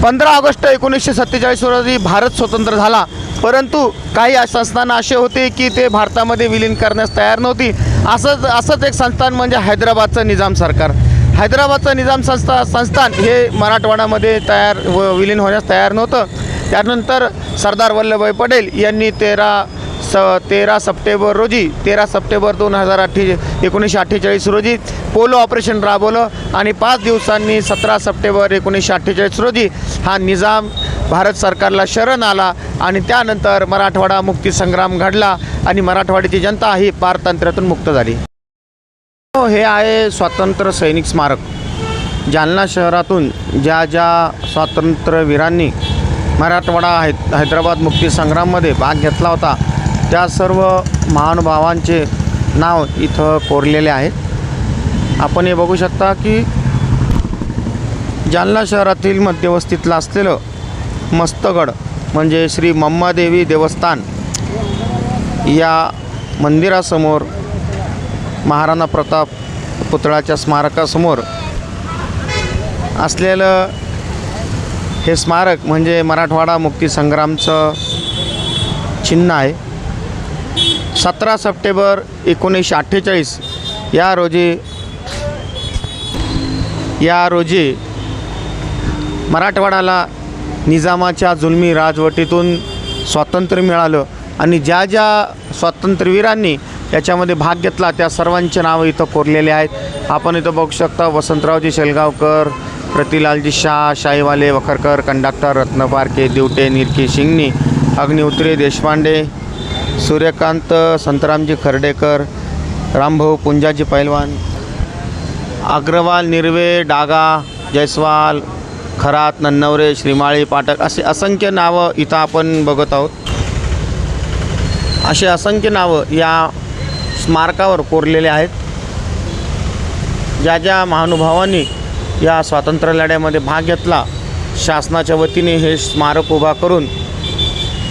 15 August 1947 रोजी भारत स्वतंत्र झाला, परंतु काही संस्थान असे होते की ते भारतामध्ये विलीन करण्यास तयार नव्हती। असंच एक संस्थान म्हणजे हैदराबादचं निजाम सरकार। हैदराबादचं निजाम संस्थान हे मराठवाड्यामध्ये विलीन होण्यास तयार नव्हतं। त्यानंतर सरदार वल्लभभाई पटेल यांनी 13 सप्टेंबर 1948 रोजी पोलो ऑपरेशन राबवलं आणि 5 दिवसांनी 17 सप्टेंबर 1948 रोजी हा निजाम भारत सरकारला शरण आला आणि त्यानंतर मराठवाडा मुक्ती संग्राम घडला आणि मराठवाड्याची जनता ही पारतंत्र्यातून मुक्त झाली। हे आहे स्वातंत्र्य सैनिक स्मारक। जालना शहरातून ज्या स्वातंत्र्यवीरांनी मराठवाडा हैदराबाद मुक्ती संग्राममध्ये भाग घेतला होता त्या सर्व महानुभावांचे नाव इथं कोरलेले आहेत। आपण हे बघू शकता की जालना शहरातील मध्यवस्तीतलं असलेलं मस्तगड म्हणजे श्री मम्मादेवी देवस्थान या मंदिरासमोर महाराणा प्रताप पुतळ्याच्या स्मारकासमोर असलेलं हे स्मारक म्हणजे मराठवाडा मुक्ती संग्रामचं चिन्ह आहे। 17 सप्टेंबर 1948 या रोजी मराठवाड्याला निजामाच्या जुलमी राजवटीतून स्वातंत्र्य मिळालं आणि ज्या स्वातंत्र्यवीरांनी याच्यामध्ये भाग घेतला त्या सर्वांचे नाव इथं कोरलेले आहेत। आपण इथं बघू शकता वसंतरावजी शेलगावकर, प्रतिलालजी शाह, शाहीवाले वखरकर, कंडक्टर रत्नपारखे, दिवटे, निरकी शिंगणी, अग्निहोत्री देशपांडे, सूर्यकांत संतरामजी खर्डेकर, रामभाऊ पुंजाजी पैलवान, अग्रवाल, निर्वे, डागा, जयस्वाल, खरात, नन्नवरे, श्रीमाळी, पाठक असे असंख्य नावं इथं आपण बघत आहोत। असे असंख्य नावं या स्मारकावर कोरलेले आहेत। ज्या महानुभावांनी या स्वातंत्र्य लढ्यामध्ये भाग घेतला शासनाच्या वतीने हे स्मारक उभा करून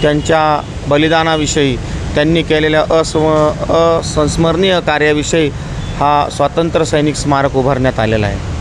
त्यांच्या बलिदानाविषयी त्यांनी केलेल्या असंस्मरणीय कार्याविषयी हा स्वातंत्र्य सैनिक स्मारक उभारण्यात आलेला आहे।